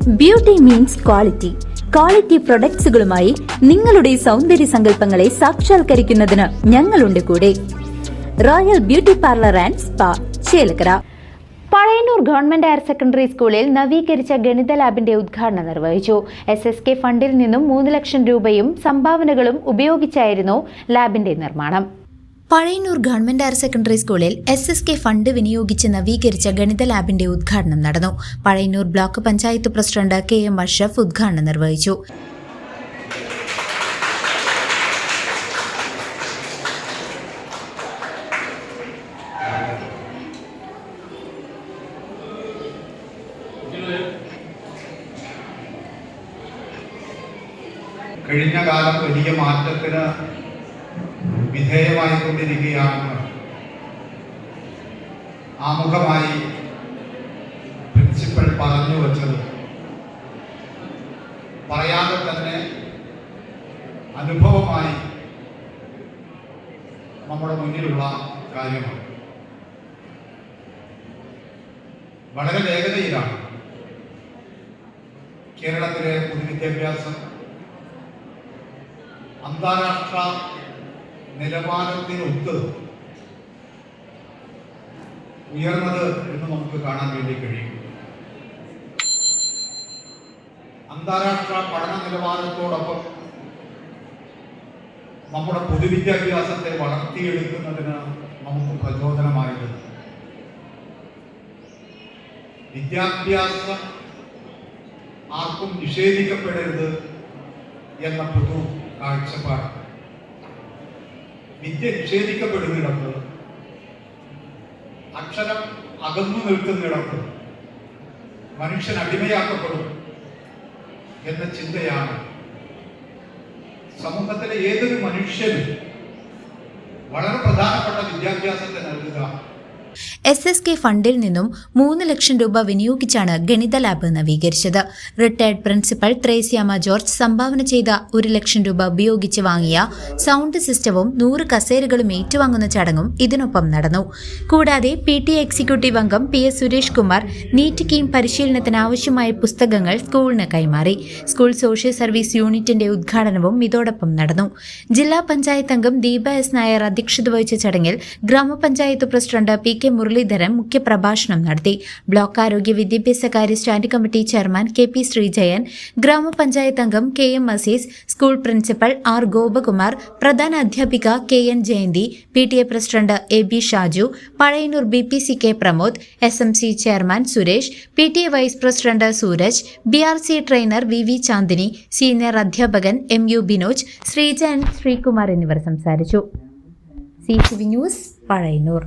Beauty means quality. Quality പ്രൊഡക്ട്സുകളുമായി നിങ്ങളുടെ സൗന്ദര്യ സങ്കല്പങ്ങളെ സാക്ഷാത്കരിക്കുന്നതിന് ഞങ്ങളുണ്ട് കൂടെ. Royal beauty parlour and spa, Chelakkara. Pazhayannur government higher secondary സ്കൂളിൽ നവീകരിച്ച ഗണിത ലാബിന്റെ ഉദ്ഘാടനം നിർവഹിച്ചു. SSK ഫണ്ടിൽ നിന്നും 3 ലക്ഷം രൂപയും സംഭാവനകളും ഉപയോഗിച്ചായിരുന്നു ലാബിന്റെ നിർമ്മാണം. പഴയന്നൂർ ഗവൺമെന്റ് ഹയർ സെക്കൻഡറി സ്കൂളിൽ SSK ഫണ്ട് വിനിയോഗിച്ച് നവീകരിച്ച ഗണിത ലാബിന്റെ ഉദ്ഘാടനം നടന്നു. Pazhayannur block panchayat president KM Ashraf ഉദ്ഘാടനം നിർവഹിച്ചു. കഴിഞ്ഞ കാലം വലിയ മാറ്റത്തിന് വിധേയമായിക്കൊണ്ടിരിക്കുകയാണെന്ന് ആമുഖമായി പ്രിൻസിപ്പൽ പറഞ്ഞു വച്ചത് പറയാതെ തന്നെ അനുഭവമായി നമ്മുടെ മുന്നിലുള്ള കാര്യമാണ്. വളരെ വേഗതയിലാണ് കേരളത്തിലെ പൊതുവിദ്യാഭ്യാസം അന്താരാഷ്ട്ര നിലവാരത്തിനൊത്ത് ഉയർന്നത് എന്ന് നമുക്ക് കാണാൻ വേണ്ടി കഴിയും. അന്താരാഷ്ട്ര പഠന നിലവാരത്തോടൊപ്പം നമ്മുടെ പൊതുവിദ്യാഭ്യാസത്തെ വളർത്തിയെടുക്കുന്നതിന് നമുക്ക് പ്രചോദനമായത് വിദ്യാഭ്യാസം ആർക്കും നിഷേധിക്കപ്പെടരുത് എന്ന പൊതു കാഴ്ചപ്പാട്. വിദ്യ നിഷേധിക്കപ്പെടുന്നിടത്ത്, അക്ഷരം അകന്നു നിൽക്കുന്നിടത്ത് മനുഷ്യൻ അടിമയാക്കപ്പെടും എന്ന ചിന്തയാണ് സമൂഹത്തിലെ ഏതൊരു മനുഷ്യനും വളരെ പ്രധാനപ്പെട്ട വിദ്യാഭ്യാസത്തെ നൽകുക. SSK ഫണ്ടിൽ നിന്നും 3 ലക്ഷം രൂപ വിനിയോഗിച്ചാണ് ഗണിത ലാബ് നവീകരിച്ചത്. റിട്ടയർഡ് പ്രിൻസിപ്പൽ ത്രേസ്യാമ്മ ജോർജ് സംഭാവന ചെയ്ത 1 ലക്ഷം രൂപ ഉപയോഗിച്ച് വാങ്ങിയ സൗണ്ട് സിസ്റ്റവും 100 കസേരകളും ഏറ്റുവാങ്ങുന്ന ചടങ്ങും ഇതിനൊപ്പം നടന്നു. കൂടാതെ PTA എക്സിക്യൂട്ടീവ് അംഗം PS സുരേഷ് കുമാർ നീറ്റ് കീം പരിശീലനത്തിന് ആവശ്യമായ പുസ്തകങ്ങൾ സ്കൂളിന് കൈമാറി. സ്കൂൾ സോഷ്യൽ സർവീസ് യൂണിറ്റിന്റെ ഉദ്ഘാടനവും ഇതോടൊപ്പം നടന്നു. ജില്ലാ പഞ്ചായത്ത് അംഗം ദീപ S നായർ അധ്യക്ഷത വഹിച്ച ചടങ്ങിൽ ഗ്രാമപഞ്ചായത്ത് പ്രസിഡന്റ് PK മുരളീധരൻ മുഖ്യപ്രഭാഷണം നടത്തി. ബ്ലോക്ക് ആരോഗ്യ വിദ്യാഭ്യാസ കാര്യ standing committee chairman KP Sreejayan, ഗ്രാമപഞ്ചായത്ത് അംഗം KM Azeez, school principal R Gopakumar, പ്രധാന അധ്യാപിക KN Jayanthi, PTA president AB Shaju, Pazhayannur BPCK Pramod, SMC chairman Suresh, PTA vice president Sooraj, BRC trainer VV Chandini, senior അധ്യാപകൻ MU ബിനോജ്, ശ്രീജയൻ, ശ്രീകുമാർ എന്നിവർ സംസാരിച്ചു. CCV news, Pazhayannur.